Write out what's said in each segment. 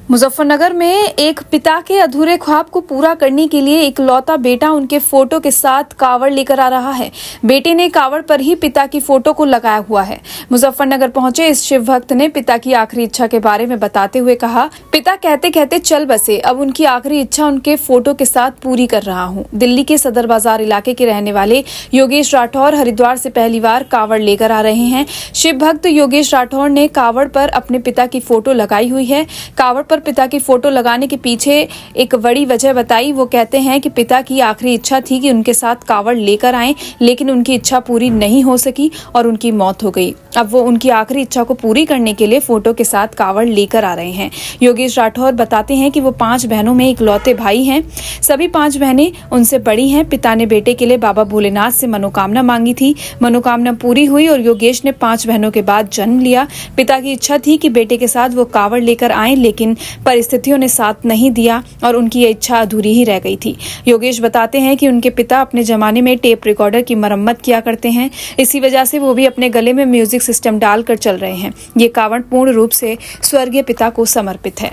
मुजफ्फरनगर में एक पिता के अधूरे ख्वाब को पूरा करने के लिए इकलौता बेटा उनके फोटो के साथ कावड़ लेकर आ रहा है। बेटे ने कावड़ पर ही पिता की फोटो को लगाया हुआ है। मुजफ्फरनगर पहुंचे इस शिव भक्त ने पिता की आखिरी इच्छा के बारे में बताते हुए कहा, पिता कहते कहते चल बसे, अब उनकी आखिरी इच्छा उनके फोटो के साथ पूरी कर रहा हूँ। दिल्ली के सदर बाजार इलाके के रहने वाले योगेश राठौर हरिद्वार से पहली बार कावड़ लेकर आ रहे हैं। शिव भक्त योगेश राठौर ने कावड़ पर अपने पिता की फोटो लगाई हुई है। कावड़ पर पिता की फोटो लगाने के पीछे एक बड़ी वजह बताई। वो कहते हैं कि पिता की आखिरी इच्छा थी कि उनके साथ कावड़ लेकर आएं, लेकिन उनकी इच्छा पूरी नहीं हो सकी और उनकी मौत हो गई। अब वो उनकी आखिरी इच्छा को पूरी करने के लिए फोटो के साथ कावड़ लेकर आ रहे हैं। योगेश राठौर बताते हैं कि वो 5 बहनों में इकलौते भाई हैं। सभी 5 बहनें उनसे बड़ी हैं। पिता ने बेटे के लिए बाबा भोलेनाथ से मनोकामना मांगी थी। मनोकामना पूरी हुई और योगेश ने 5 बहनों के बाद जन्म लिया। पिता की इच्छा थी कि बेटे के साथ वो कावड़ लेकर आए, लेकिन परिस्थितियों ने साथ नहीं दिया और उनकी ये इच्छा अधूरी ही रह गई थी। योगेश बताते हैं कि उनके पिता अपने जमाने में टेप रिकॉर्डर की मरम्मत किया करते हैं। इसी वजह से वो भी अपने गले में म्यूजिक सिस्टम डालकर चल रहे हैं। ये कावड़ पूर्ण रूप से स्वर्गीय पिता को समर्पित है।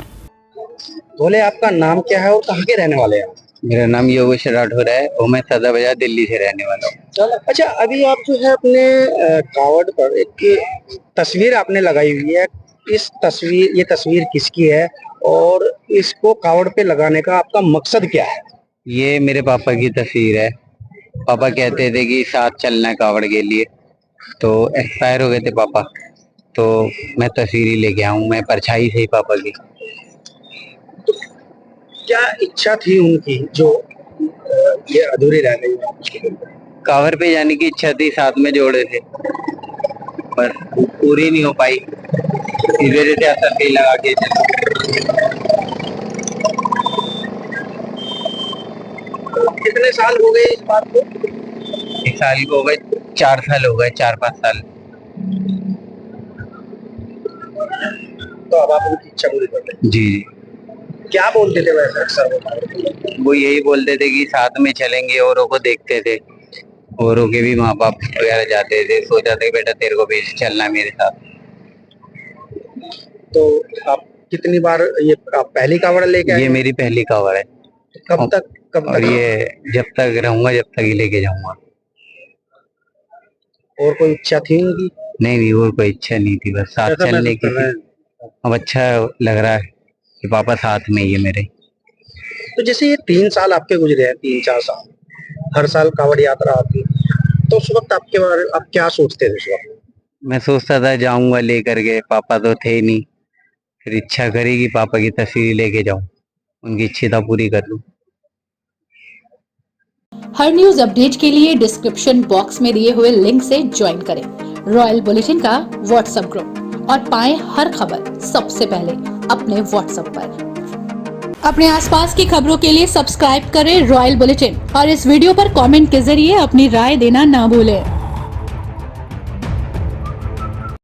बोले, आपका नाम क्या है और कहाँ के रहने वाले हैं? मेरा नाम योगेश राठौर है और मैं सदर बाजार दिल्ली से रहने वाला हूँ। अच्छा, अभी आप जो है अपने कावड़ पर एक तस्वीर आपने लगाई हुई है। ये तस्वीर किसकी है और इसको कावड़ पे लगाने का आपका मकसद क्या है? ये मेरे पापा की तस्वीर है। पापा कहते थे कि साथ चलना है कावड़ के लिए, तो एक्सपायर हो गए थे पापा, तो मैं तस्वीर ही लेके आऊँ। मैं परछाई से ही पापा की। तो क्या इच्छा थी उनकी जो ये अधूरी रह गई? कावड़ पे जाने की इच्छा थी, साथ में जोड़े थे, पर पूरी नहीं हो पाई। इस वजह से असर नहीं लगा के कितने साल हो गए इस बात को? एक साल को हो गए, 4 साल हो गए, 4-5 साल। तो अब आप उनकी इच्छा पूरी करते हैं? जी। क्या बोलते थे वैसे अक्सर? वो यही बोलते थे कि साथ में चलेंगे। औरों को देखते थे, औरों के भी माँ बाप वगैरह जाते थे, सोचा था बेटा तेरे को भी चलना मेरे साथ। तो आप कितनी बार ये आप पहली कावड़ लेके आए? ये मेरी पहली कावड़ है। कब तक? और ये जब तक रहूंगा, जब तक ही लेके जाऊंगा। और कोई इच्छा थी उनकी? नहीं, और कोई इच्छा नहीं थी, बस साथ चलने की थी। अब अच्छा लग रहा है कि पापा साथ में ही है मेरे। तो जैसे ये 3 साल आपके गुजरे हैं, 3-4 साल, हर साल कावड़ यात्रा आती, तो उस वक्त आपके बारे आप क्या सोचते थे उस वक्त? मैं सोचता था जाऊंगा लेकर के, पापा तो थे नहीं। फिर इच्छा करी कि पापा की तस्वीर लेके जाऊं, उनकी इच्छा पूरी कर लूं। हर न्यूज अपडेट के लिए डिस्क्रिप्शन बॉक्स में दिए हुए लिंक से ज्वाइन करें रॉयल बुलेटिन का व्हाट्सएप ग्रुप और पाएं हर खबर सबसे पहले अपने व्हाट्सएप पर। अपने आसपास की खबरों के लिए सब्सक्राइब करें रॉयल बुलेटिन और इस वीडियो पर कमेंट के जरिए अपनी राय देना ना भूलें।